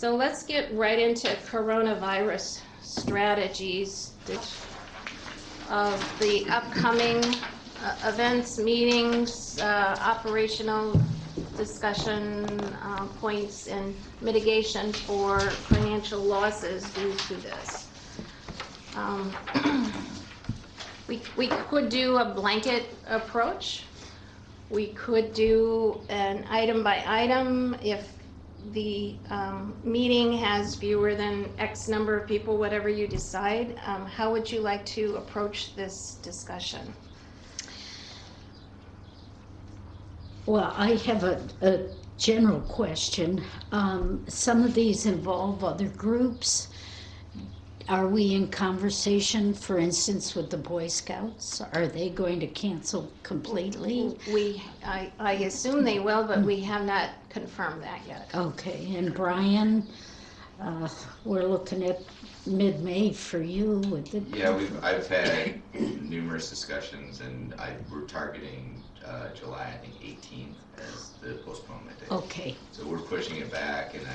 So let's get right into coronavirus strategies of the upcoming events, meetings, operational discussion points, and mitigation for financial losses due to this. We could do a blanket approach. We could do an item by item if the meeting has fewer than X number of people, whatever you decide. How would you like to approach this discussion? Well, I have a general question. Some of these involve other groups. Are we in conversation, for instance, with the Boy Scouts? Are they going to cancel completely? I assume they will, but we have not confirmed that yet. Okay, and Brian, we're looking at mid-May for you with the... Yeah, I've had numerous discussions, and we're targeting July, I think 18th as the postponement date. Okay. So we're pushing it back, and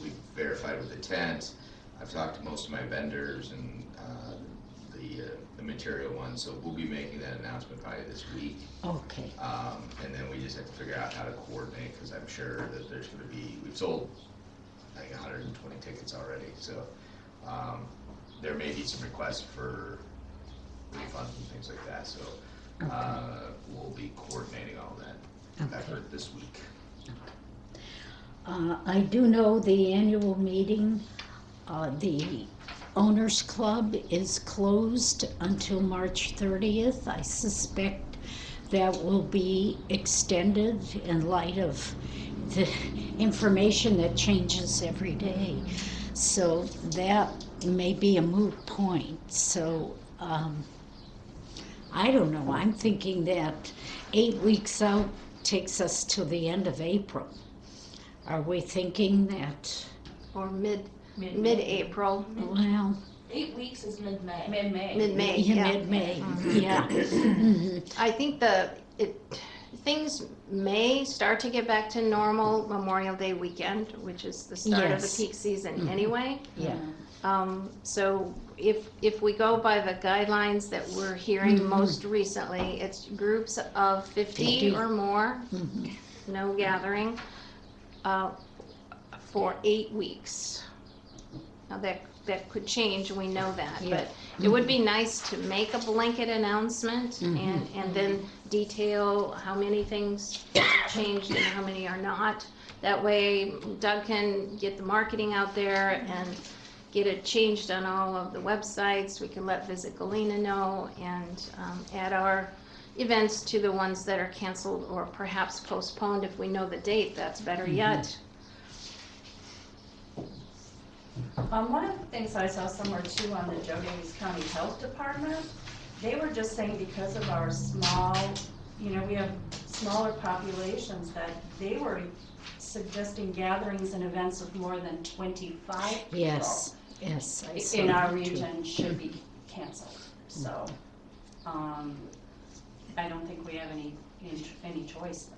we've verified with the tent. I've talked to most of my vendors and the material ones, so we'll be making that announcement probably this week. Okay. And then we just have to figure out how to coordinate, because I'm sure that there's going to be, we've sold I think 120 tickets already, so there may be some requests for refunds and things like that, so we'll be coordinating all that effort this week. I do know the annual meeting, the Owners Club is closed until March 30th. I suspect that will be extended in light of the information that changes every day. So that may be a moot point. So I don't know. I'm thinking that 8 weeks out takes us to the end of April. Are we thinking that? Or mid-April. Well, 8 weeks is mid-May. Mid-May, yeah. yeah. Mid-May, yeah. I think things may start to get back to normal Memorial Day weekend, which is the start of the peak season anyway. Yeah. So if we go by the guidelines that we're hearing most recently, it's groups of 50 or more, no gathering, for 8 weeks. Now that could change, we know that, but it would be nice to make a blanket announcement and then detail how many things changed and how many are not. That way Doug can get the marketing out there and get it changed on all of the websites. We can let Visit Galena know and add our events to the ones that are canceled or perhaps postponed. If we know the date, that's better yet. One of the things I saw somewhere too on the Daviess County Health Department, they were just saying because of our small, we have smaller populations, that they were suggesting gatherings and events of more than 25 people Yes, in our region should be canceled. So I don't think we have any choice,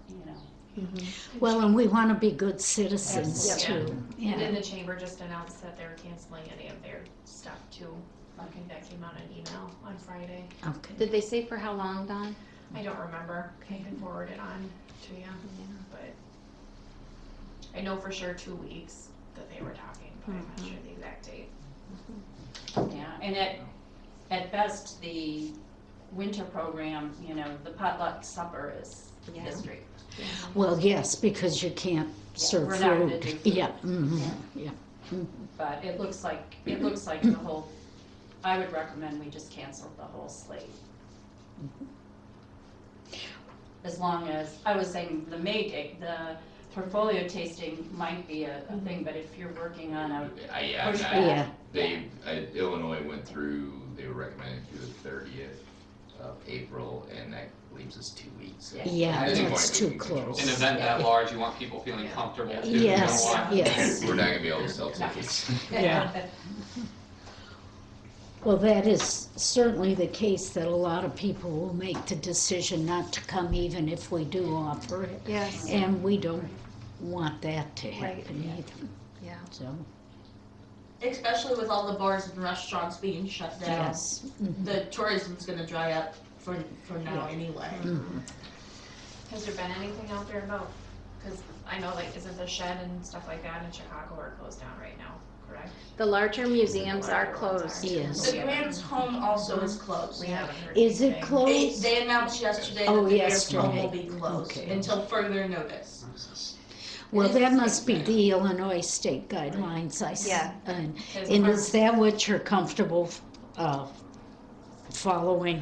Well, and we want to be good citizens too. And then the chamber just announced that they're canceling any of their stuff too. I think that came out in email on Friday. Okay. Did they say for how long, Dawn? I don't remember. I can forward it on to you. But I know for sure 2 weeks that they were talking, but I'm not sure the exact date. Yeah, and at best, the winter program, the potluck supper is history. Well, yes, because you can't serve we're not gonna food. do food. Yeah. But it looks like the whole, I would recommend we just cancel the whole slate. As long as, I was saying the May date, the portfolio tasting might be a thing, but if you're working on a pushback. Illinois went through, they were recommending through the 30th of April, and that leaves us 2 weeks. Yeah, that's too close. An event that large, you want people feeling comfortable too. Yes, You don't want- yes. We're not gonna be able to sell tickets. Yeah. Well, that is certainly the case, that a lot of people will make the decision not to come even if we do offer it. Yes. And we don't want that to happen either. Yeah. So, Especially with all the bars and restaurants being shut down. yes. The tourism's gonna dry up for now anyway. Has there been anything out there about, because I know like, isn't the shed and stuff like that in Chicago are closed down right now, correct? The larger museums The are larger ones closed. are. Yes. The Grant's Home also is closed. We haven't heard Is it anything. closed? They announced yesterday Oh, that the Grant's Home yesterday. will be closed Okay. until further notice. Well, It is that the must be state the Illinois state guidelines, Yeah. and Because is that what you're comfortable, following,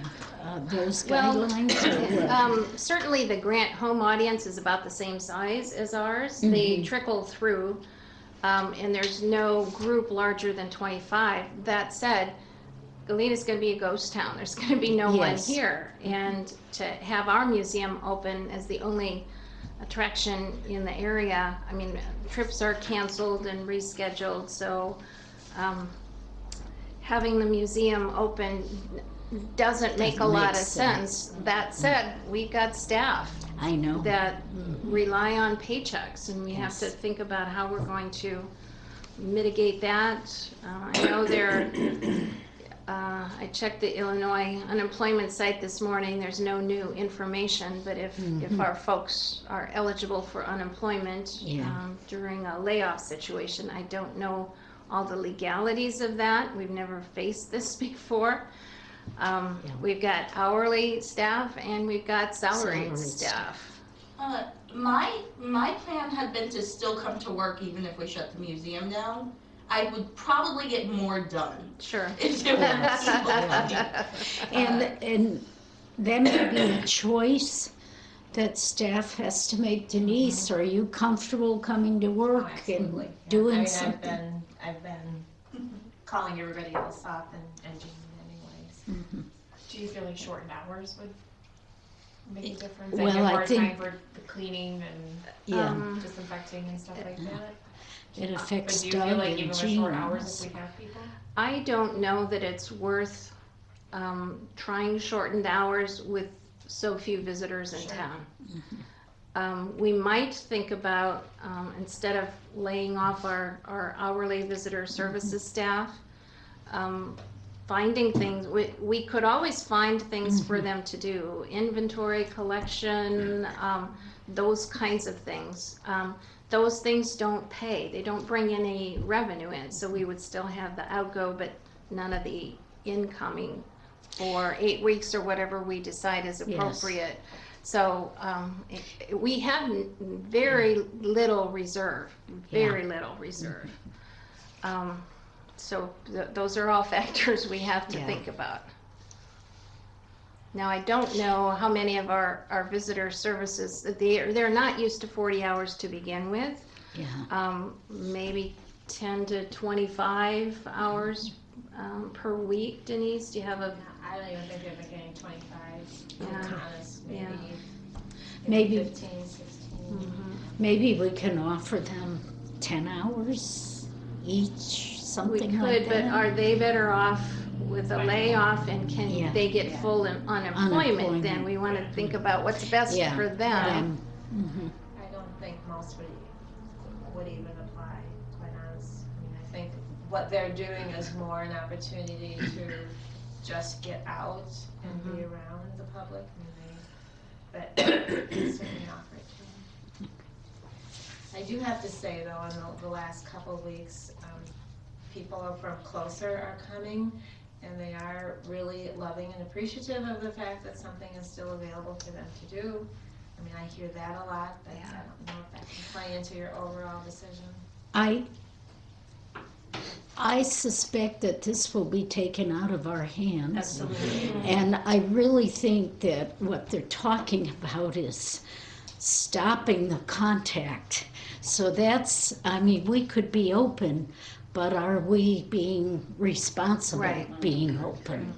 those Well, guidelines? Or what? Certainly the Grant home audience is about the same size as ours. They trickle through, and there's no group larger than 25. That said, Galena's gonna be a ghost town. There's gonna be no one Yes. here. And to have our museum open as the only attraction in the area, I mean, trips are canceled and rescheduled, so, having the museum open doesn't make a Doesn't lot make of sense. sense. That said, we've got staff I know. that rely on paychecks, and we have to Yes. think about how we're going to mitigate that. I know I checked the Illinois unemployment site this morning, there's no new information, but if our folks are eligible for unemployment Yeah. during a layoff situation, I don't know all the legalities of that, we've never faced this before. We've got hourly staff and we've got salaried Salaried staff. My plan had been to still come to work even if we shut the museum down. I would probably get more done Sure. if there were people coming. And that may be a choice that staff has to make. Denise, are you comfortable coming to work and Absolutely. Yeah. doing I mean, something? I've been calling everybody else up and doing it anyways. Do you feel like shortened hours would make a difference? Well, And get I more think- time for the cleaning and Yeah, disinfecting and stuff like that? it But affects do you Doug feel like and even with Jean. short hours if we have people? I don't know that it's worth trying shortened hours with so few visitors in Sure. town. We might think about, instead of laying off our hourly visitor services staff, finding things, we could always find things for them to do, inventory collection, those kinds of things. Those things don't pay, they don't bring any revenue in, so we would still have the outgo, but none of the incoming for 8 weeks or whatever we decide is appropriate. So, we have very little reserve, very little reserve. So those are all factors we have to Yeah. think about. Now, I don't know how many of our visitor services, they're not used to 40 hours to begin with. Yeah, Maybe 10 to 25 hours per week. Denise, do you have a, I don't even think they've been getting 25, to be Yeah. honest, Yeah. Maybe- 15, 16. maybe we can offer them 10 hours each, we something like could, that. but are they better off with a layoff, and Yeah. can they get full unemployment? Then Unemployment. we want to think about what's best Yeah. for them. Mhm. I don't think most would even apply, quite honest. I mean, I think what they're doing is more an opportunity to just get out and be around the public. But certainly offer it to them. I do have to say though, in the last couple of weeks, people from closer are coming, and they are really loving and appreciative of the fact that something is still available for them to do. I mean, I hear that a lot, but I don't know if that can play into your overall decision. I suspect that this will be taken out of our hands. Absolutely. And I really think that what they're talking about is stopping the contact. So that's, I mean, we could be open, but are we being responsible Right. being open?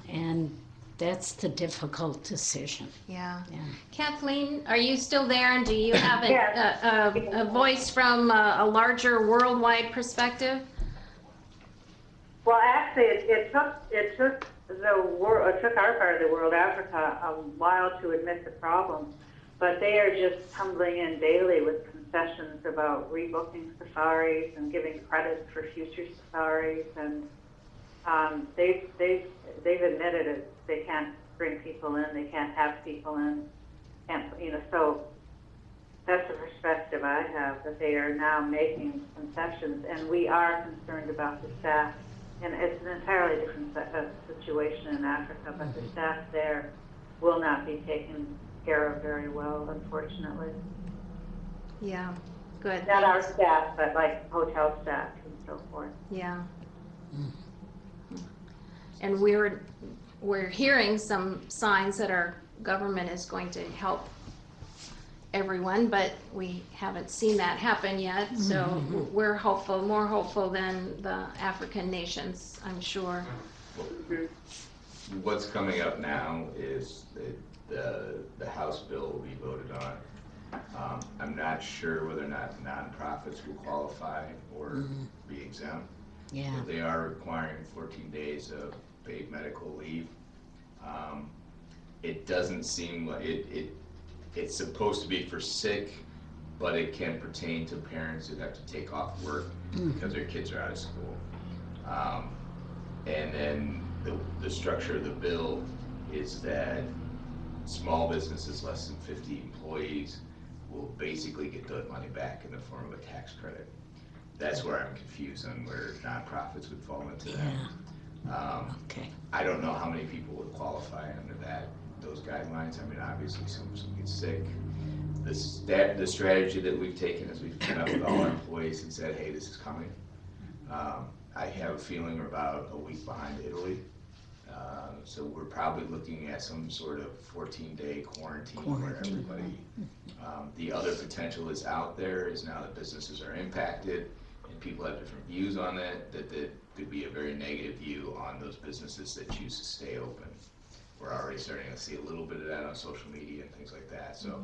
And that's the difficult decision. Yeah. Yeah. Kathleen, are you still there, and do you have a voice from a larger worldwide perspective? Well, actually, it took our part of the world, Africa, a while to admit the problem, but they are just tumbling in daily with concessions about rebooking safaris and giving credits for future safaris, and they've admitted it. They can't bring people in, they can't have people in, so that's the perspective I have, that they are now making concessions, and we are concerned about the staff. And it's an entirely different situation in Africa, but the staff there will not be taken care of very well, unfortunately. Yeah, good. Not our staff, but like hotel staff and so forth. Yeah. And we're hearing some signs that our government is going to help everyone, but we haven't seen that happen yet. So we're hopeful, more hopeful than the African nations, I'm sure. What's coming up now is the House bill will be voted on. I'm not sure whether or not nonprofits will qualify or be exempt. Yeah. But they are requiring 14 days of paid medical leave. It doesn't seem like it's supposed to be for sick, but it can pertain to parents that have to take off work because their kids are out of school. And then the structure of the bill is that small businesses less than 50 employees will basically get that money back in the form of a tax credit. That's where I'm confused on where nonprofits would fall into that. Okay. I don't know how many people would qualify under those guidelines. I mean, obviously some get sick. The strategy that we've taken is we've come up with all our employees and said, hey, this is coming. I have a feeling we're about a week behind Italy. So we're probably looking at some sort of 14-day quarantine where everybody, the other potential is out there is now that businesses are impacted and people have different views on that could be a very negative view on those businesses that choose to stay open. We're already starting to see a little bit of that on social media and things like that. So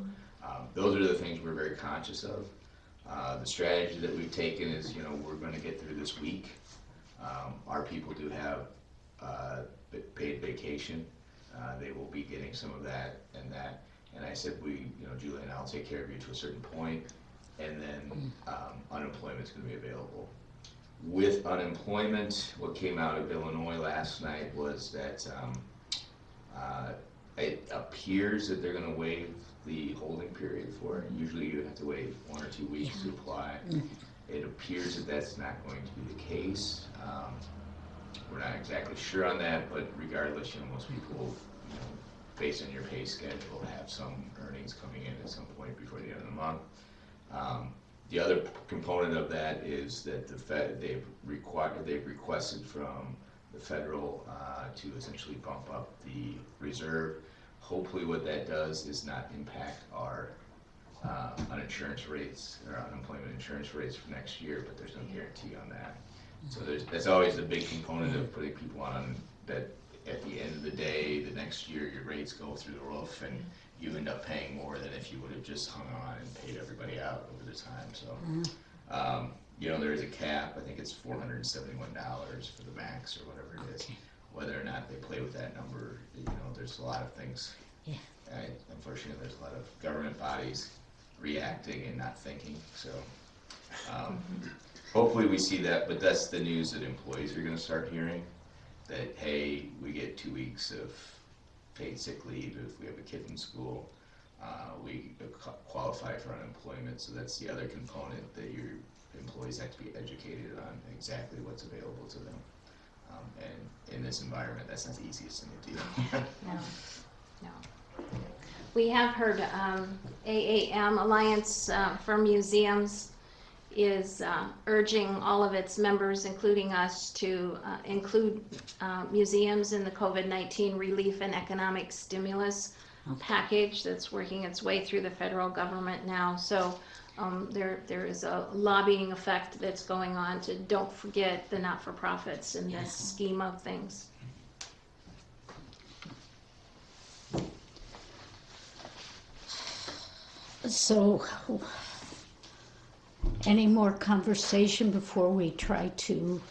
those are the things we're very conscious of. The strategy that we've taken is, we're going to get through this week. Our people do have paid vacation. They will be getting some of that. And I said, Julie and I will take care of you to a certain point, and then unemployment's going to be available. With unemployment, what came out of Illinois last night was that it appears that they're going to waive the holding period for it. Usually you have to wait 1 or 2 weeks to apply. It appears that that's not going to be the case. We're not exactly sure on that, but regardless, most people, based on your pay schedule, have some earnings coming in at some point before the end of the month. The other component of that is that they've requested from the federal to essentially bump up the reserve. Hopefully what that does is not impact our uninsurance rates or unemployment insurance rates for next year, but there's no guarantee on that. So that's always the big component of putting people on that. At the end of the day, the next year your rates go through the roof and you end up paying more than if you would have just hung on and paid everybody out over the time. So, there is a cap. I think it's $471 for the max or whatever it is. Whether or not they play with that number, there's a lot of things. Yeah. Unfortunately, there's a lot of government bodies reacting and not thinking. So, hopefully we see that, but that's the news that employees are going to start hearing. That, hey, we get 2 weeks of paid sick leave if we have a kid in school. We qualify for unemployment, so that's the other component that your employees have to be educated on exactly what's available to them. And in this environment, that's not the easiest thing to do. No. We have heard AAM, Alliance for Museums, is urging all of its members, including us, to include museums in the COVID-19 relief and economic stimulus package that's working its way through the federal government now. So there is a lobbying effect that's going on to don't forget the not-for-profits in this scheme of things. So, any more conversation before we try to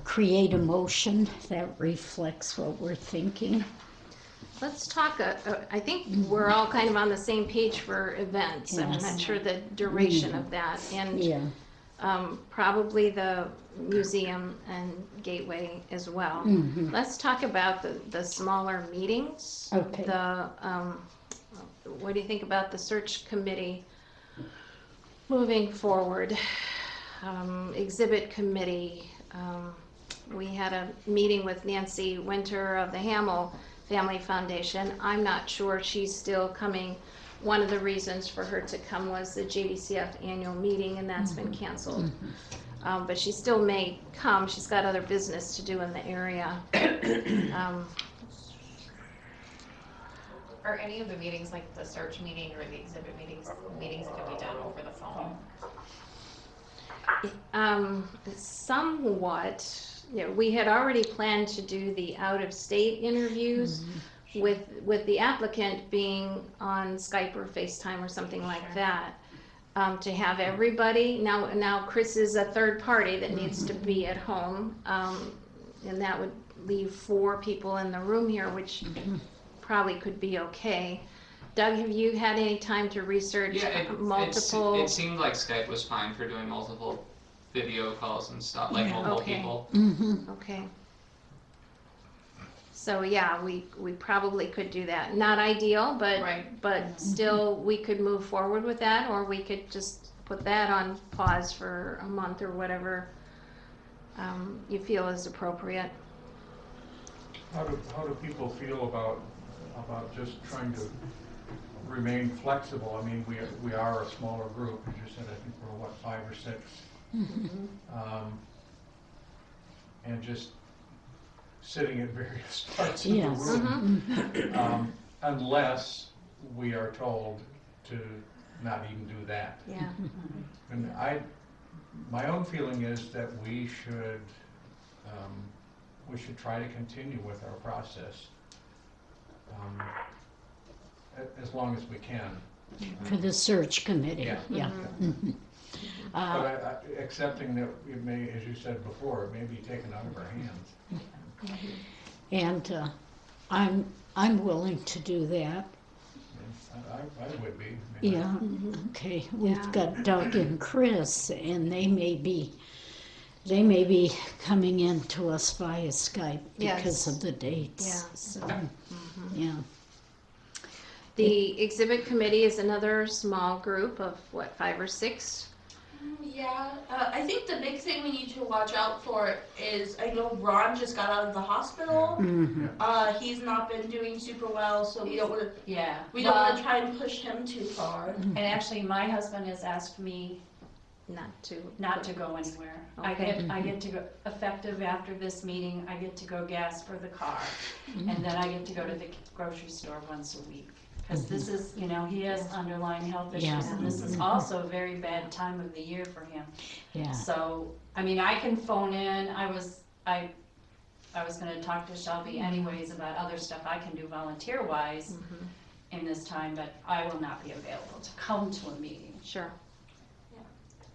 create a motion that reflects what we're thinking? let's talk, I think we're all kind of on the same page for events. I'm Yes. not sure the duration of that. And Yeah, probably the museum and gateway as well. mhm. Let's talk about the smaller meetings. Okay. What do you think about the search committee moving forward? Exhibit committee. We had a meeting with Nancy Winter of the Hamill Family Foundation. I'm not sure she's still coming. One of the reasons for her to come was the JDCF annual meeting, and that's been canceled. But she still may come. She's got other business to do in the area. Are any of the meetings, like the search meeting or the exhibit meetings that can be done over the phone? Somewhat. Yeah, we had already planned to do the out-of-state interviews with the applicant being on Skype or FaceTime or something like that. To have everybody, now Chris is a third party that needs to be at home, and that would leave 4 people in the room here, which probably could be okay. Doug, have you had any time to research multiple? It seemed like Skype was fine for doing multiple video calls and stuff, like multiple Okay. people. Okay. So yeah, we probably could do that. Not ideal, but Right. but still we could move forward with that, or we could just put that on pause for a month or whatever you feel is appropriate. How do people feel about just trying to remain flexible? I mean, we are a smaller group, as you said. I think we're 5 or 6, and just sitting at various parts of the Yes. room, unless we are told to not even do that. Yeah. And my own feeling is that we should try to continue with our process as long as we can. For the search committee, Yeah. yeah. Mhm. But accepting that it may, as you said before, it may be taken out of our hands. And I'm willing to do that. I would be. Yeah, okay. We've got Doug and Chris, and they may be coming in to us via Skype because Yes. of the dates. Yeah. So, yeah. The exhibit committee is another small group of 5 or 6. Yeah, I think the big thing we need to watch out for is, I know Ron just got out of the hospital. He's not been doing super well, so we don't want to Well, try and push him too far. and actually, my husband has asked me not to go anywhere. Okay. I get to go, effective after this meeting, I get to go gas for the car. And then I get to go to the grocery store once a week. Because this is, he has underlying health issues, Yeah. and this is also a very bad time of the year for him. Yeah. So, I mean, I can phone in. I was gonna talk to Shelby anyways about other stuff I can do volunteer-wise in this time, but I will not be available to come to a meeting. Sure.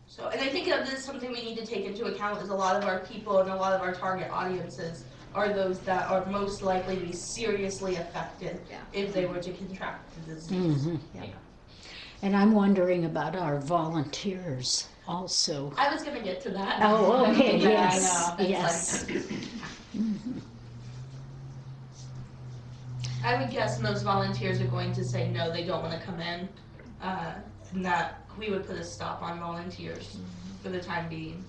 So, and I think that this is something we need to take into account, is a lot of our people and a lot of our target audiences are those that are most likely to be seriously affected if they were to contract the disease. And I'm wondering about our volunteers also. I was gonna get to that. Oh, okay, Yeah, I yes, know. yes. I would guess most volunteers are going to say no, they don't want to come in, and that we would put a stop on volunteers for the time being.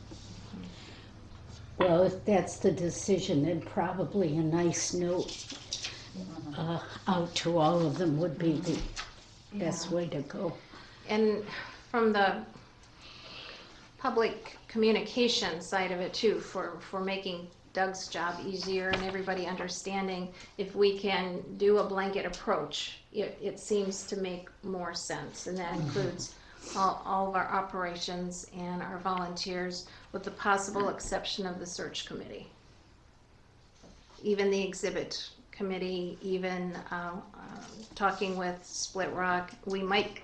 Well, if that's the decision, then probably a nice note out to all of them would be the best way to go. And from the public communication side of it too, for making Doug's job easier and everybody understanding, if we can do a blanket approach, it seems to make more sense. And that includes all of our operations and our volunteers, with the possible exception of the search committee. Even the exhibit committee, even talking with Split Rock, we might,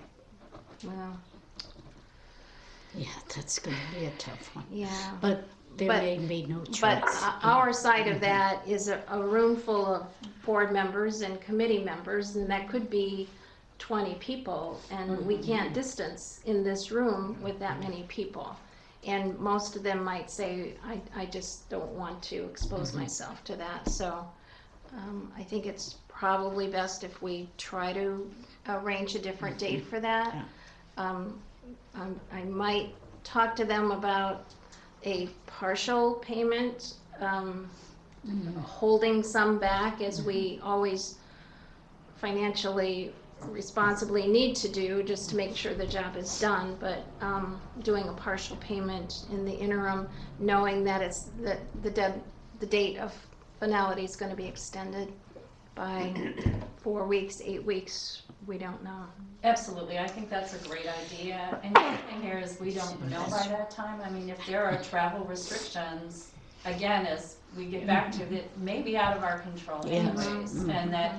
Yeah, that's gonna be a tough one. yeah. But there But- may be no But choice. our side of that is a room full of board members and committee members, and that could be 20 people, and we can't distance in this room with that many people. And most of them might say, I just don't want to expose myself to that. So I think it's probably best if we try to arrange a different date for that. I might talk to them about a partial payment, holding some back as we always financially responsibly need to do, just to make sure the job is done, but doing a partial payment in the interim, knowing that it's the date of finality is going to be extended by 4 weeks, 8 weeks, we don't know. Absolutely, I think that's a great idea. And the thing here is we don't know by that time. I mean, if there are travel restrictions, again, as we get back to it, may be out of our control anyways. And that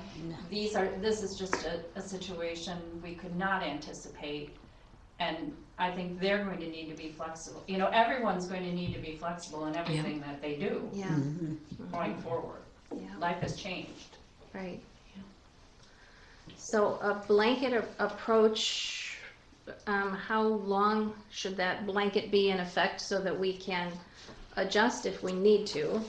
this is just a situation we could not anticipate. And I think they're going to need to be flexible. You know, everyone's going to need to be flexible in everything that they do Yeah, going forward. yeah, Life has changed. right. So a blanket approach, how long should that blanket be in effect so that we can adjust if we need to?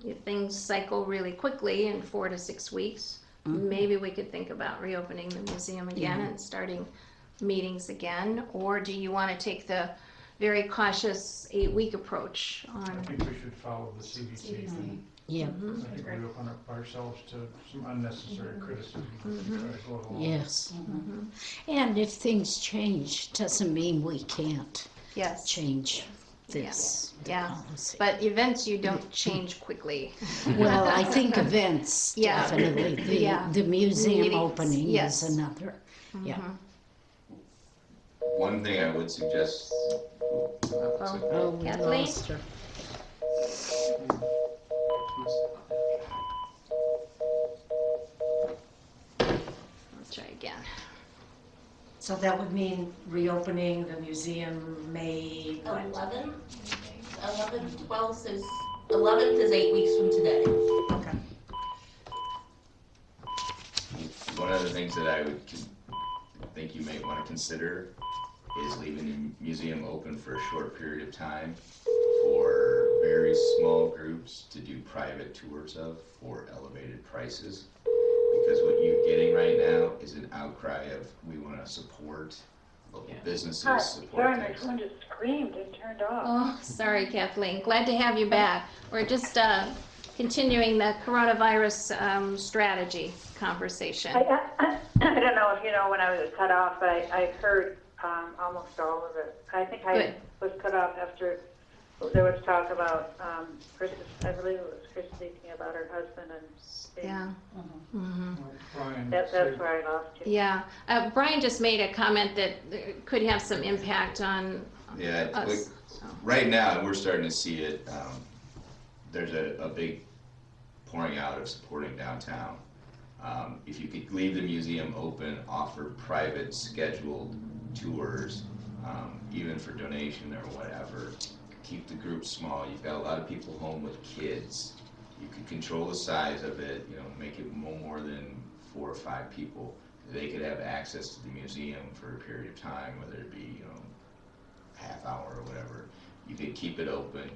If things cycle really quickly in 4 to 6 weeks, maybe we could think about reopening the museum again and starting meetings again. Or do you want to take the very cautious 8-week approach I on? think we should follow the CDC. Yeah, I think we open up ourselves to some unnecessary criticism if we try to go it alone. yes. And if things change, doesn't mean we can't Yes, change this yeah. policy. But events you don't change quickly. Well, I think events, Yeah. definitely. Yeah. The museum Meetings, opening yes. is another. Yeah. One thing I would suggest, Oh, we Kathleen? lost her. Let's try again. So that would mean reopening the museum May, what? 11th is 8 weeks from today. Okay. one of the things that I would think you may want to consider is leaving the museum open for a short period of time for very small groups to do private tours of for elevated prices. Because what you're getting right now is an outcry of, we want to support local businesses, support Sorry, my things. phone just screamed and turned off. Oh, sorry, Kathleen. Glad to have you back. We're just continuing the coronavirus strategy conversation. I don't know if you know when I was cut off, but I heard almost all of it. I think I Good. was cut off after there was talk about Chris, I believe it was Chris speaking about her husband and Yeah. Mm-hmm. Brian, that's say- where I lost you. Yeah. Brian just made a comment that could have some impact on Yeah, us. right now, we're starting to see it, there's a big pouring out of supporting downtown. If you could leave the museum open, offer private scheduled tours, even for donation or whatever, keep the group small. You've got a lot of people home with kids. You could control the size of it, make it no more than 4 or 5 people. They could have access to the museum for a period of time, whether it be, half hour or whatever. You could keep it open.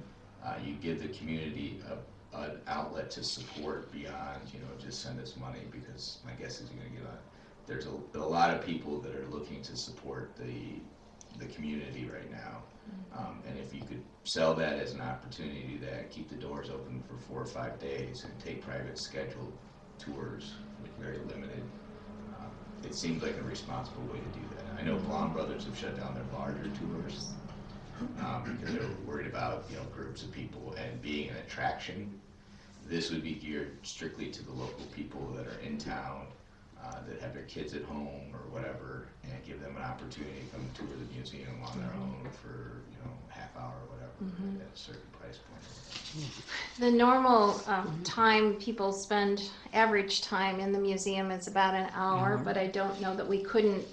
You give the community an outlet to support beyond, just send us money, because my guess is you're gonna get there's a lot of people that are looking to support the community right now. And if you could sell that as an opportunity to keep the doors open for 4 or 5 days and take private scheduled tours, very limited, it seems like a responsible way to do that. I know Blom Brothers have shut down their larger tours because they're worried about groups of people and being an attraction. This would be geared strictly to the local people that are in town, that have their kids at home or whatever, and give them an opportunity to come tour the museum on their own for half hour or whatever at a certain price point. The normal time people spend, average time in the museum is about an hour, but I don't know that we couldn't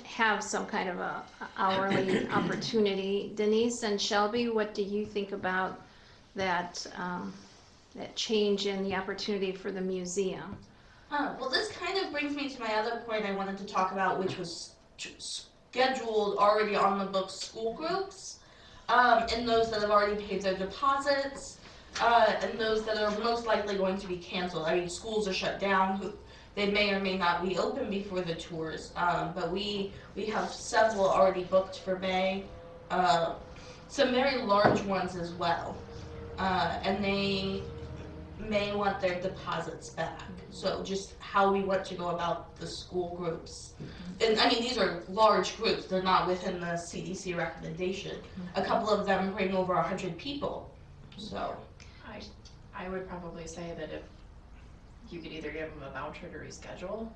have some kind of a hourly opportunity. Denise and Shelby, what do you think about that, that change in the opportunity for the museum? Well, this kind of brings me to my other point I wanted to talk about, which was scheduled already on the books school groups, and those that have already paid their deposits, and those that are most likely going to be canceled. I mean, schools are shut down. They may or may not reopen before the tours, but we have several already booked for May, some very large ones as well, and they may want their deposits back. So just how we want to go about the school groups. And I mean, these are large groups. They're not within the CDC recommendation. A couple of them bring over 100 people. So I would probably say that if you could either give them a voucher to reschedule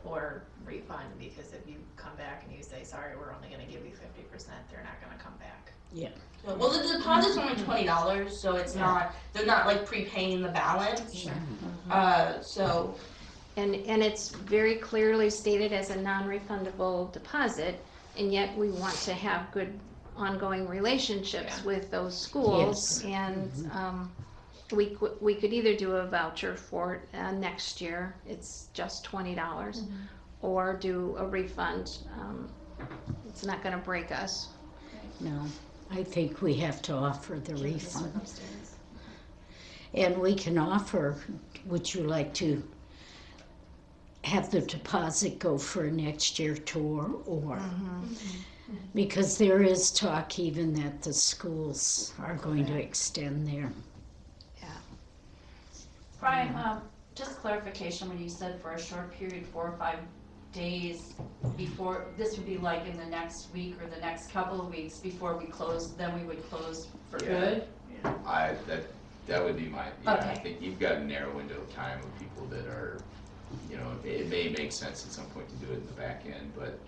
or refund, because if you come back and you say, sorry, we're only gonna give you 50%, they're not gonna come back. Yeah. So, well, the deposit's only $20, so it's not, they're not like prepaying the balance. So. And it's very clearly stated as a non-refundable deposit, and yet we want to have good ongoing relationships with those schools. Yes. And we could either do a voucher for next year, it's just $20, or do a refund. It's not gonna break us. No, I think we have to offer the refund. And we can offer, would you like to have the deposit go for a next year tour, or, because there is talk even that the schools are going to extend their. Brian, just clarification, when you said for a short period, 4 or 5 days before, this would be like in the next week or the next couple of weeks before we close, then we would close for good? That would be my, I Okay. think you've got a narrow window of time of people that are, it may make sense at some point to do it in the back end, but,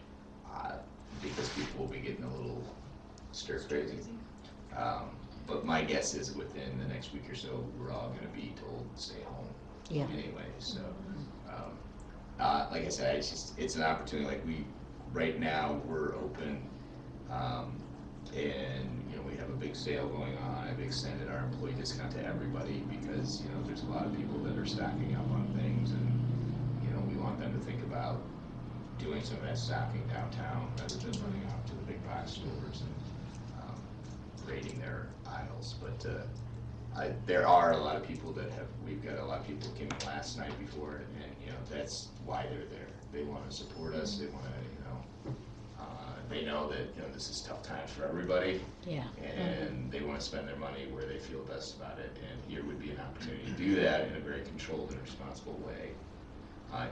because people will be getting a little stir crazy. But my guess is within the next week or so, we're all gonna be told to stay home. Yeah. Anyway, so, like I said, it's an opportunity, like right now, we're open, and, we have a big sale going on. I've extended our employee discount to everybody because, there's a lot of people that are stocking up on things, and, we want them to think about doing some of that stocking downtown rather than running out to the big box stores and raiding their aisles. But there are a lot of people we've got a lot of people who came in last night before, and that's why they're there. They want to support us. They want to, they know that this is tough times for everybody. Yeah. And they want to spend their money where they feel best about it. And here would be an opportunity to do that in a very controlled and responsible way.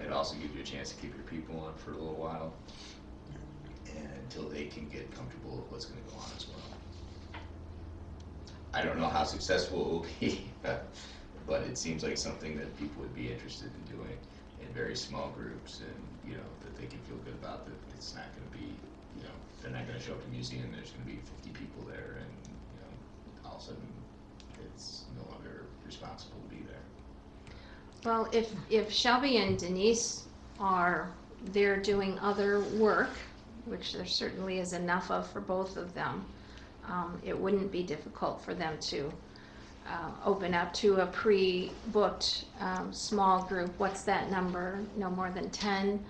It also gives you a chance to keep your people on for a little while, and until they can get comfortable with what's going to go on as well. I don't know how successful it will be, but it seems like something that people would be interested in doing in very small groups, and that they can feel good about that. It's not going to be, they're not going to show up to the museum. There's going to be 50 people there, and all of a sudden it's no longer responsible to be there. Well, if Shelby and Denise they're doing other work, which there certainly is enough of for both of them, it wouldn't be difficult for them to open up to a pre-booked small group. What's that number? No more than 10,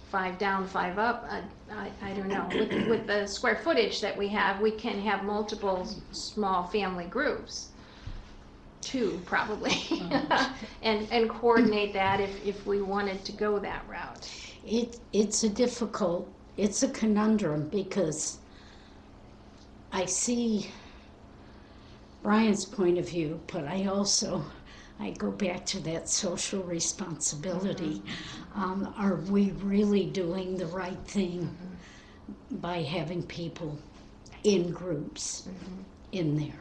5 down, 5 up. I don't know. With the square footage that we have, we can have multiple small family groups. 2 probably, and coordinate that if we wanted to go that route. It's a conundrum, because I see Brian's point of view, but I go back to that social responsibility. Are we really doing the right thing by having people in groups in there?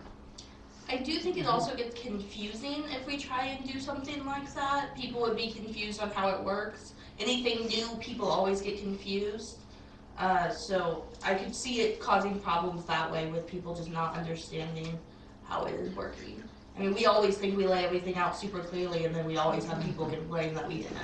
I do think it also gets confusing if we try and do something like that. People would be confused on how it works. Anything new, people always get confused. So I could see it causing problems that way, with people just not understanding how it is working. I mean, we always think we lay everything out super clearly, and then we always have people complain that we didn't.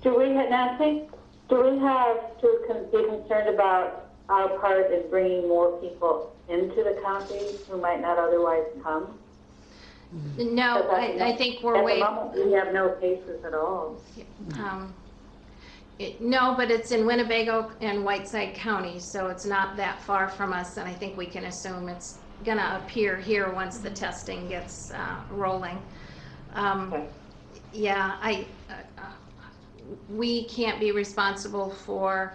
Nancy, do we have to be concerned about our part in bringing more people into the county who might not otherwise come? No, I think we're At way. the moment, we have no cases at all. No, but it's in Winnebago and Whiteside County, so it's not that far from us, and I think we can assume it's gonna appear here once the testing gets rolling. Okay. Yeah, we can't be responsible for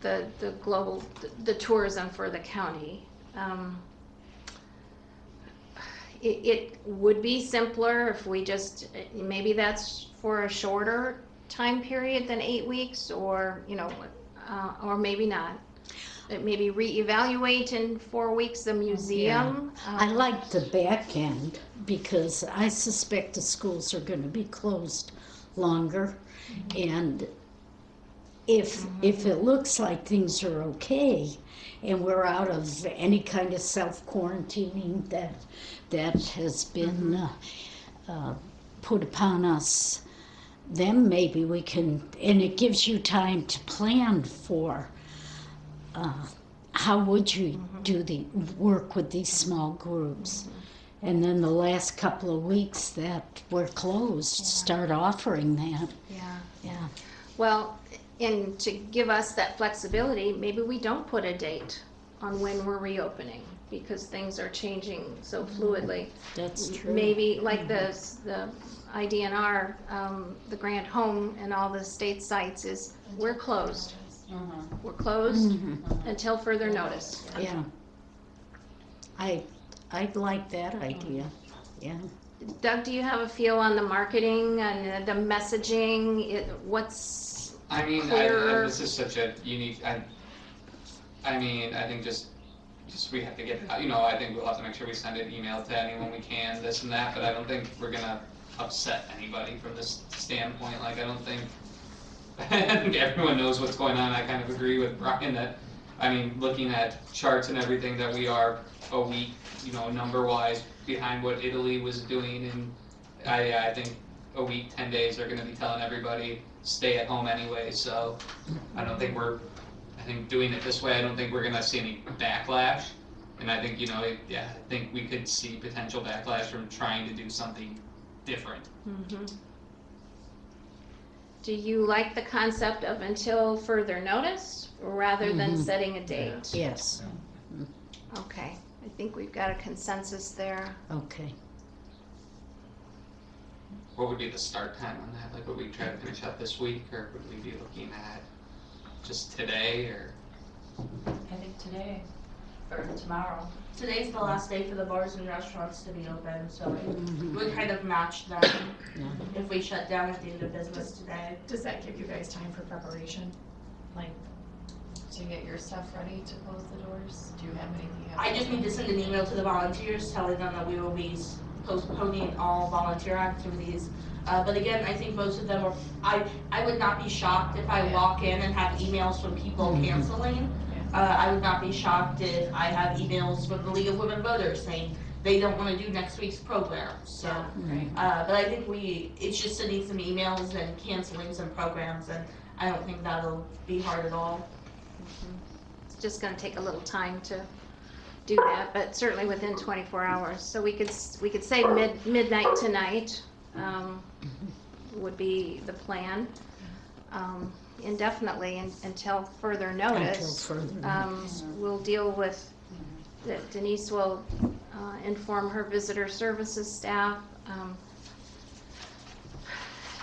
the global, the tourism for the county. It would be simpler if we just, maybe that's for a shorter time period than 8 weeks, or, or maybe not. Maybe reevaluate in 4 weeks the museum. I like the back end because I suspect the schools are going to be closed longer, and if it looks like things are okay and we're out of any kind of self-quarantining that has been put upon us, then maybe we can, and it gives you time to plan for how would you do the work with these small groups. And then the last couple of weeks that we're closed, start offering that. Yeah. Well, and to give us that flexibility, maybe we don't put a date on when we're reopening, because things are changing so fluidly. That's true. Maybe like the IDNR, the Grant Home and all the state sites is, we're closed. We're closed until further notice. Yeah. I'd like that idea. Yeah. Doug, do you have a feel on the marketing and the messaging? What's I mean, clearer? this is such a unique. I mean, I think just we have to get it out. I think we'll have to make sure we send an email to anyone we can, this and that. But I don't think we're gonna upset anybody from this standpoint. Like, I don't think. I think everyone knows what's going on. I kind of agree with Brian that, I mean, looking at charts and everything, that we are a week, number-wise behind what Italy was doing, and I think a week, 10 days, are going to be telling everybody stay at home anyway. So I think doing it this way, I don't think we're going to see any backlash, and I think I think we could see potential backlash from trying to do something different. Do you like the concept of until further notice rather than setting a date? Yes. Okay, I think we've got a consensus there. Okay. What would be the start time on that? Like, would we try to finish up this week, or would we be looking at just today, or? I think today, or tomorrow. Today's the last day for the bars and restaurants to be open, so it would kind of match them if we shut down at the end of business today. Does that give you guys time for preparation? Like, to get your stuff ready to close the doors? Do you have anything you have? I just need to send an email to the volunteers telling them that we will be postponing all volunteer activities. But again, I think most of them are, I would not be shocked if I walk in and have emails from people canceling. I would not be shocked if I have emails from the League of Women Voters saying they don't want to do next week's program. So, but I think it's just sending some emails and canceling some programs, and I don't think that'll be hard at all. It's just going to take a little time to do that, but certainly within 24 hours. So we could say midnight tonight would be the plan. Indefinitely until further notice. We'll deal with, Denise will inform her visitor services staff.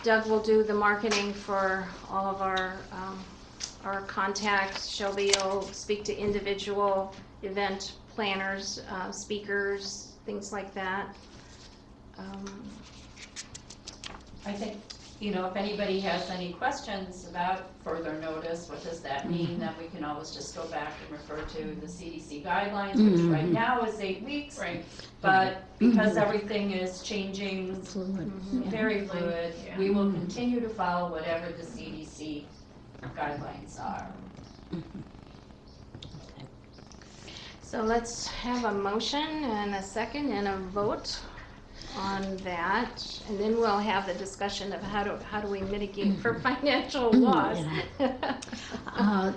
Doug will do the marketing for all of our contacts. Shelby will speak to individual event planners, speakers, things like that. I think, if anybody has any questions about further notice, what does that mean, then we can always just go back and refer to the CDC guidelines, which right now is 8 weeks. Right. But because everything is changing, very fluid, we will continue to follow whatever the CDC guidelines are. So let's have a motion and a second and a vote. on that, and then we'll have the discussion of how do we mitigate for financial loss.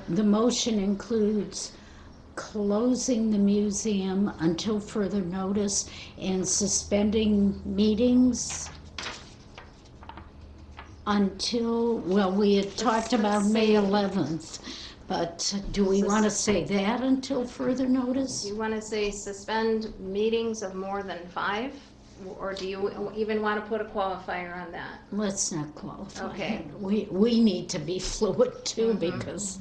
The motion includes closing the museum until further notice and suspending meetings until, well, we had talked about May 11th, but do we want to say that until further notice? You want to say suspend meetings of more than 5, or do you even want to put a qualifier on that? Let's not qualify. Okay. We need to be fluid too, because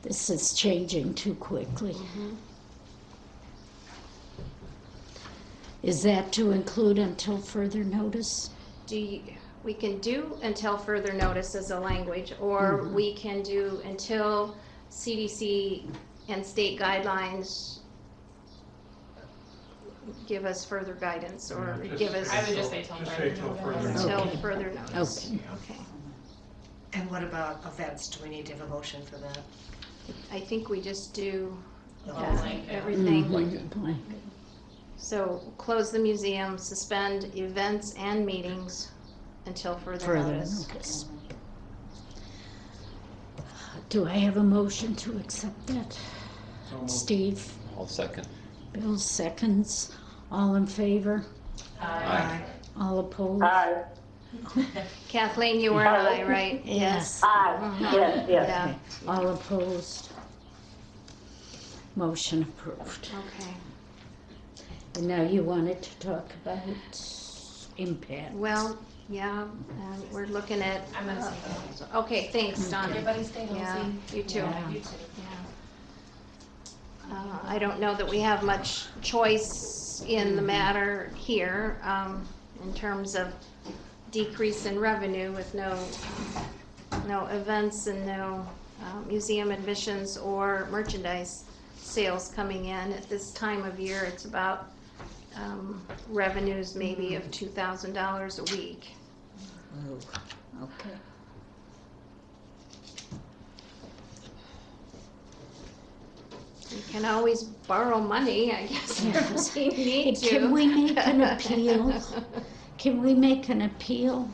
this is changing too quickly. Is that to include until further notice? We can do until further notice as a language, or we can do until CDC and state guidelines give us further guidance, or Yeah, just give us say I would just say till Just further say till notice. further until notice. further notice. Okay. Okay. And what about events? Do we need to have a motion for that? I think we just do The whole that, thing, yeah. everything. Blanket. So close the museum, suspend events and meetings until further notice. Do I have a motion to accept that? So moved. Steve, I'll second. Bill seconds. All in favor? Aye. All opposed? Aye. Kathleen, you were an aye, right? Yes. Aye, yes, yes. Yeah, All opposed? Motion approved. okay. And now you wanted to talk about impact. Well, yeah, we're looking at. I'm gonna see Okay, thanks, Don. Everybody stay healthy. Yeah, you too. Yeah. You too. I don't know that we have much choice in the matter here, in terms of decrease in revenue with no events and no museum admissions or merchandise sales coming in. At this time of year, it's about revenues maybe of $2,000 a week. Oh, okay. You can always borrow money, I guess, if we need to. Can we make an appeal? Can we make an appeal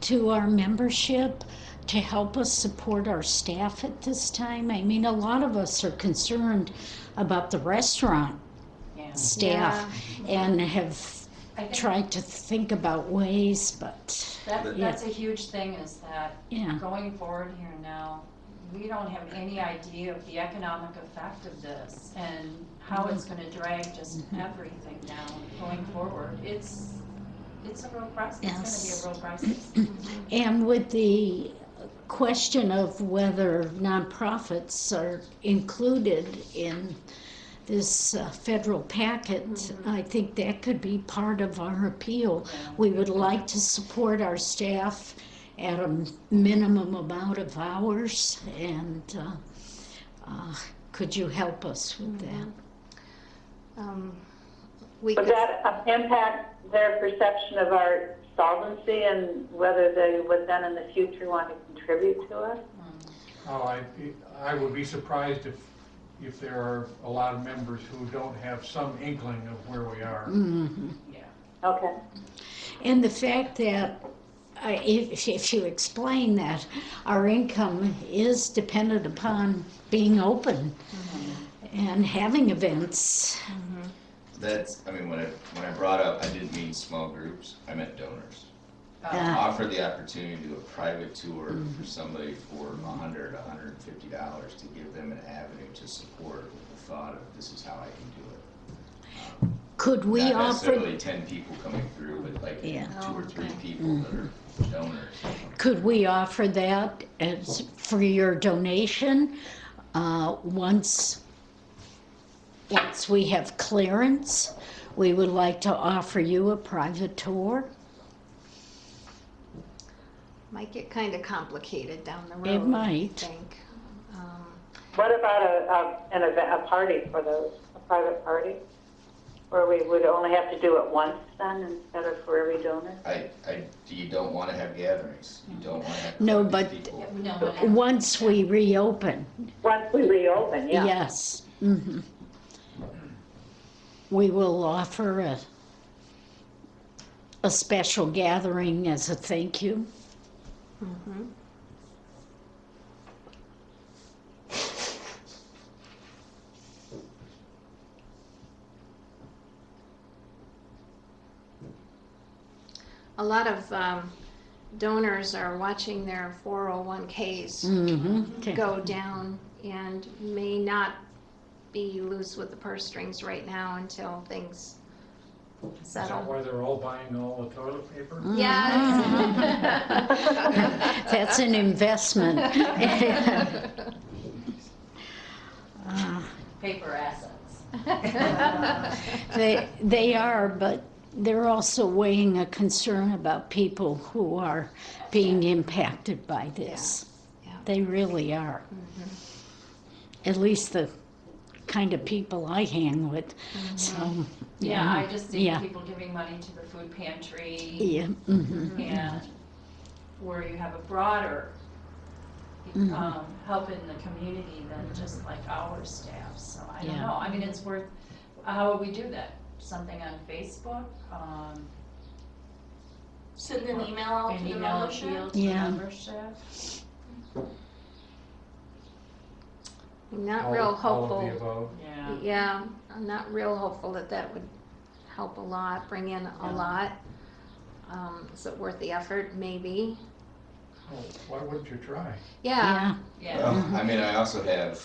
to our membership to help us support our staff at this time? I mean, a lot of us are concerned about the restaurant staff and have I think tried to think about ways, but that's a huge thing, is that yeah. going forward here now, we don't have any idea of the economic effect of this and how it's gonna drag just everything down going forward. It's a real process. Yes. It's gonna be a real process. And with the question of whether nonprofits are included in this federal packet, I think that could be part of our appeal. We would like to support our staff at a minimum amount of hours, and could you help us with that? We Would could, that impact their perception of our solvency and whether they would then in the future want to contribute to us? Oh, I would be surprised if there are a lot of members who don't have some inkling of where we are. Okay. And the fact that, if you explain that our income is dependent upon being open and having events. That's, I mean, when I brought up, I didn't mean small groups, I meant donors. Offer the opportunity to do a private tour for somebody for $100, $150 to give them an avenue to support with the thought of, this is how I can do it. Could we Not offer, necessarily 10 people coming through, but like 2 or 3 people that are donors. could we offer that as for your donation once we have clearance? We would like to offer you a private tour. might get kind of complicated down the road. It might. I think. What about an event, a party for those, a private party? Where we would only have to do it once then instead of for every donor? You don't want to have gatherings. You don't want to have No, crowds of but people. once we reopen, Once we reopen, yeah. yes. We will offer a special gathering as a thank you. Mhm. A lot of donors are watching their 401ks Mm-hmm. go down and may not be loose with the purse strings right now until things Is that settle. why they're all buying all the toilet paper? Yes. That's an investment. Paper assets. They are, but they're also weighing a concern about people who are being impacted by this. Yeah. They really are. At least the kind of people I hang with. So, Yeah, I just see yeah. people giving money to the food pantry Yeah. Mm-hmm. and where you have a broader help in the community than just like our staff, so I don't Yeah. know, I mean, it's worth, how would we do that? Something on Facebook, Send an email out an to the email membership. appeal to the Yeah. membership? I'm not All- real All of hopeful. the above. Yeah. Yeah, I'm not real hopeful that that would help a lot, bring in a lot. Is it worth the effort? Maybe. Oh, why wouldn't you try? Yeah. Yeah. Yeah, Well, I mean, I also have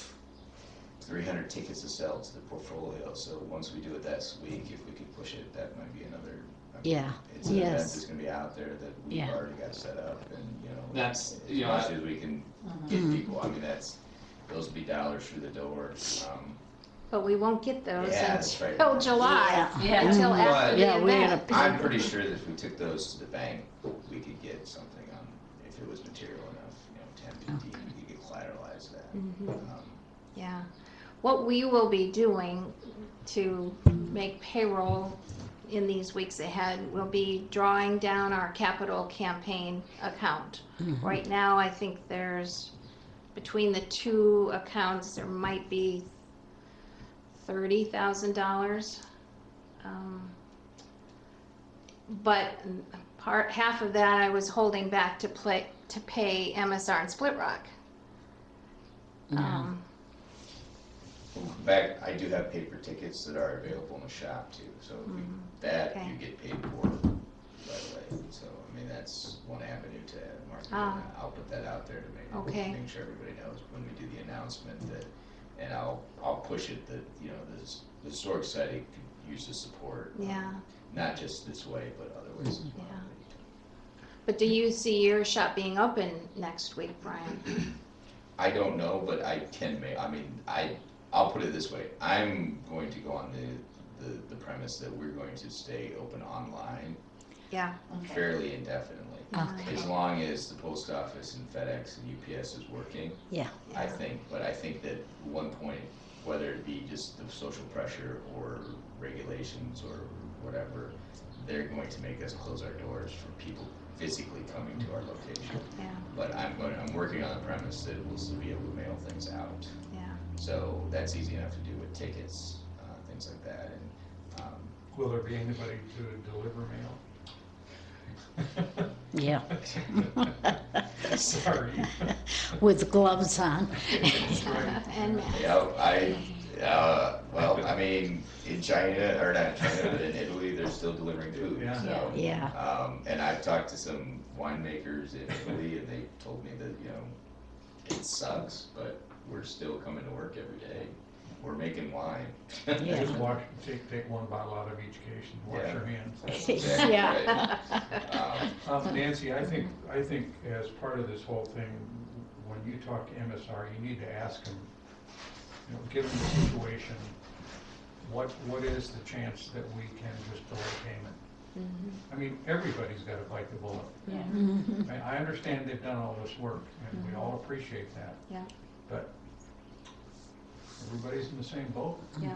300 tickets to sell to the portfolio, so once we do it this week, if we could push it, that might be another. I mean, Yeah. It's an event Yes. that's gonna be out there that we've Yeah. already got set up and, That's, as you know, much as we can get people, I mean, those would be dollars through the door. But we won't get those Yeah, that's right. until July, Yeah. until But- after the Yeah, we event. gotta- I'm pretty sure that if we took those to the bank, we could get something on, if it was material enough, 10, 15, we could collateralize that. Yeah. What we will be doing to make payroll in these weeks ahead will be drawing down our capital campaign account. Right now, I think there's, between the two accounts, there might be $30,000. But half of that I was holding back to pay MSR and Split Rock. Back, I do have paper tickets that are available in the shop too, so that Okay. you get paid for right away. So, I mean, that's one avenue to market. Ah. I'll put that out there to Okay. make sure everybody knows when we do the announcement that, and I'll push it that, the Historic Society could use the support. Yeah. Not just this way, but other ways as well. Yeah. But do you see your shop being open next week, Brian? I don't know, but I can make, I'll put it this way, I'm going to go on the premise that we're going to stay open online Yeah. fairly indefinitely. Okay. As long as the post office and FedEx and UPS is working, Yeah. I think that at one point, whether it be just the social pressure or regulations or whatever, they're going to make us close our doors for people physically coming to our location. Yeah. But I'm working on the premise that we'll still be able to mail things out. Yeah. So that's easy enough to do with tickets, things like that, and, Will there be anybody to deliver mail? Yeah. Sorry. With gloves on. And well, I mean, in China, or not China, but in Italy, they're still delivering food, Yeah. so. Yeah. And I've talked to some winemakers in Italy, and they told me that, it sucks, but we're still coming to work every day. We're making wine. Yeah. Just take one bottle out of each case and wash Yeah. your hands. That's exactly Yeah. right. Nancy, I think as part of this whole thing, when you talk to MSR, you need to ask them, given the situation, what is the chance that we can just delay payment? I mean, everybody's got to bite the bullet. yeah. I understand they've done all this work, and we all appreciate that. Yeah. But everybody's in the same boat. Yeah.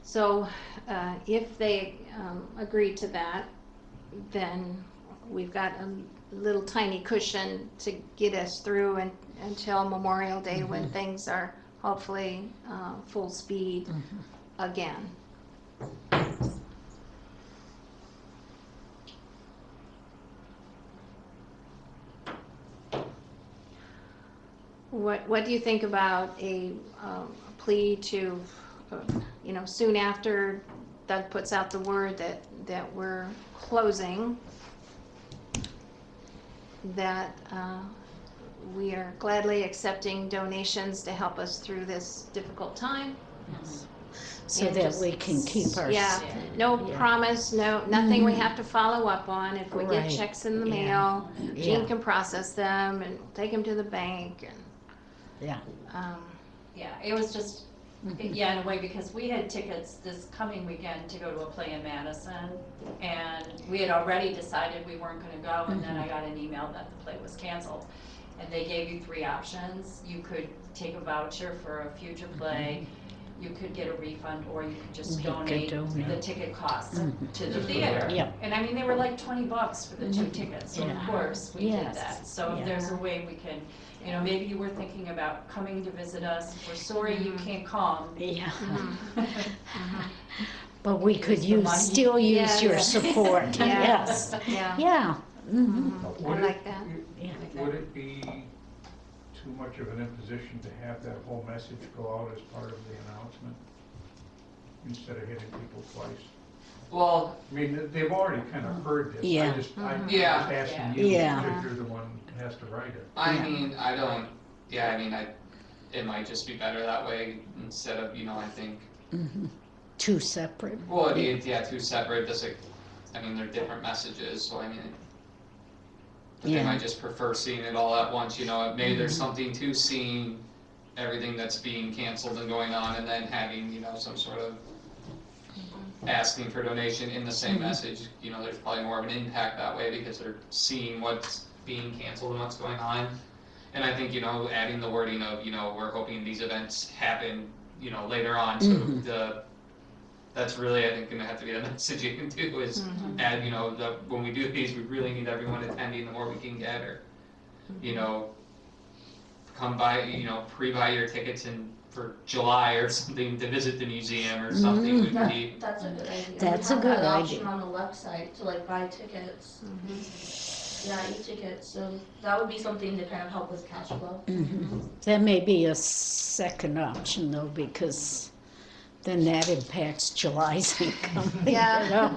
So, if they agree to that, then we've got a little tiny cushion to get us through until Memorial Day when things are hopefully full speed. again. What do you think about a plea to, soon after Doug puts out the word that we're closing, that we are gladly accepting donations to help us through this difficult time? So And that just- we can keep our. Yeah, no Yeah. promise, nothing we have to follow up on. If we get Right. checks in the Yeah. mail, Jean Yeah. can process them and take them to the bank and, Yeah. Yeah, it was just, yeah, in a way, because we had tickets this coming weekend to go to a play in Madison, and we had already decided we weren't gonna go, and then I got an email that the play was canceled. And they gave you 3 options. You could take a voucher for a future play, you could get a refund, or you could just You could donate donate. the ticket costs Mhm. to the theater. Yeah. And I mean, they were like $20 for the 2 tickets, so of Yeah. course, we did Yes. that. So Yeah. if there's a way we can, maybe you were thinking about coming to visit us, we're sorry you can't come. Yeah. Mm-hmm. But we could Use the money. still use your Yes. support, Yeah. yes. yeah. Yeah. Mhm. I Would like it- that. Yeah. Would it be too much of an imposition to have that whole message go out as part of the announcement? Instead of hitting people twice? Well, I mean, they've already kind of heard this. Yeah. I'm Yeah. just asking you, Yeah. because you're the one who has to write it. I Yeah. mean, it might just be better that way instead of, I think, Mhm. Two separate. well, it'd be, yeah, 2 separate, they're different messages, so but they Yeah. might just prefer seeing it all at once, maybe there's something to seeing everything that's being canceled and going on, and then having, some sort of asking for donation in the same message, there's probably more of an impact that way because they're seeing what's being canceled and what's going on. And I think, adding the wording of, we're hoping these events happen, later on, so that's really, I think, gonna have to be the messaging too, is add, when we do these, we really need everyone attending, the more we can get, or, come by, pre-buy your tickets for July or something to visit the museum or something would be, That's a good idea. That's We a have good that option idea. on the website to buy tickets. Yeah, e-tickets, so that would be something to kind of help with cash flow. Mhm. That may be a second option though, because then that impacts July's income. Yeah.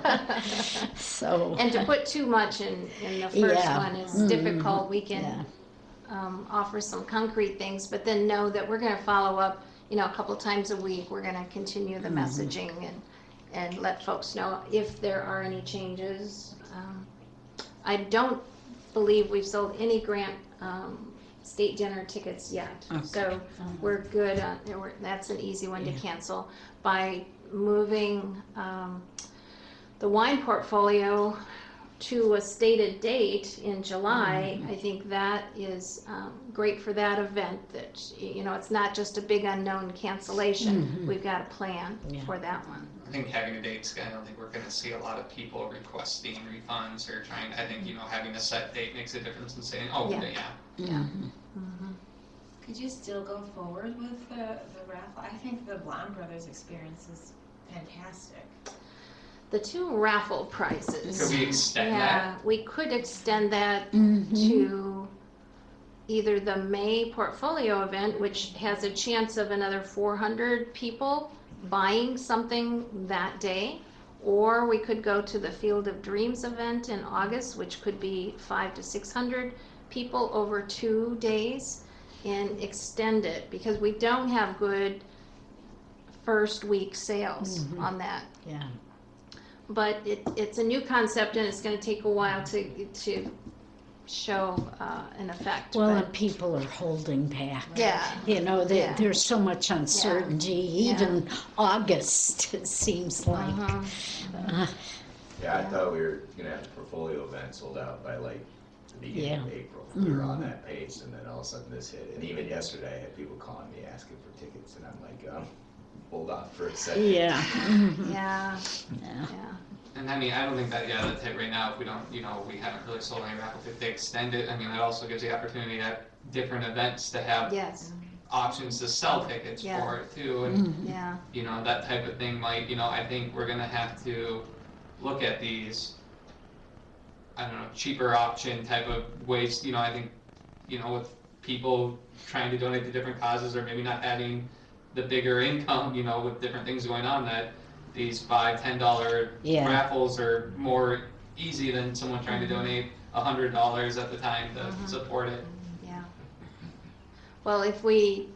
So. And to put too much in the first Yeah. one is Mhm. difficult. We Yeah. can offer some concrete things, but then know that we're gonna follow up, a couple times a week. We're gonna continue the messaging and let folks know if there are any changes. I don't believe we've sold any grant state dinner tickets yet. Okay. So we're good on, that's an easy one to cancel. By moving the wine portfolio to a stated date in July, I think that is great for that event, that, it's not just a big unknown cancellation. We've got a plan Yeah. for that one. I think having a date, I don't think we're gonna see a lot of people requesting refunds or trying, I think, having a set date makes a difference in saying, oh, Yeah. yeah. Could you still go forward with the raffle? I think the Blonde Brothers experience is fantastic. The 2 raffle prizes. Could we extend that? Yeah, we could extend that Mhm. to either the May portfolio event, which has a chance of another 400 people buying something that day, or we could go to the Field of Dreams event in August, which could be 500 to 600 people over 2 days, and extend it, because we don't have good first week sales on that. Yeah. But it's a new concept, and it's gonna take a while to show an effect. Well, but- and people are holding back. Yeah. Yeah. There's so much uncertainty, even August, it seems like. Yeah, I thought we were gonna have the portfolio event sold out by the beginning of April. We were on that pace, and then all of a sudden this hit. And even yesterday, I had people calling me asking for tickets, and I'm like, hold on for a second. Yeah. Mhm. Yeah, Yeah. yeah. And I don't think that's it right now, if we don't, we haven't really sold any raffles, if they extend it, that also gives the opportunity at different events to have Yes. options to sell tickets Yeah. for it too, and Yeah, you know, that type of thing might, you know, I think we're gonna have to look at these, I don't know, cheaper option type of ways, you know, I think, you know, with people trying to donate to different causes, or maybe not having the bigger income, you know, with different things going on, that these $5-10 Yeah. raffles are more easy than someone trying to donate $100 at the time to support it. yeah. Well, if we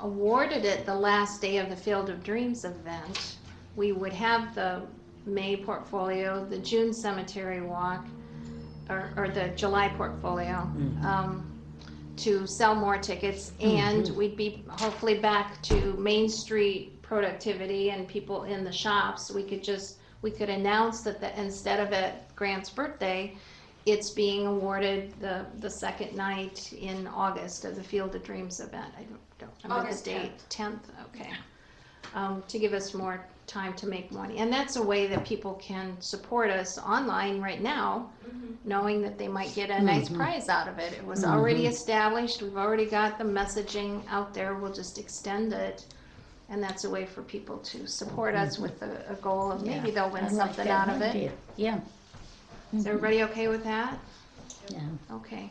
awarded it the last day of the Field of Dreams event, we would have the May portfolio, the June cemetery walk, or the July portfolio, to sell more tickets, and we'd be hopefully back to Main Street productivity and people in the shops. We could announce that instead of at Grant's birthday, it's being awarded the second night in August of the Field of Dreams event. I don't remember August the date. 10th, okay. To give us more time to make money. And that's a way that people can support us online right now, knowing that they might get a nice prize out of it. It was already established. We've already got the messaging out there. We'll just extend it. And that's a way for people to support us with a goal of maybe they'll win I like something that out of it. idea. Yeah. Is everybody okay with that? Yeah. Okay.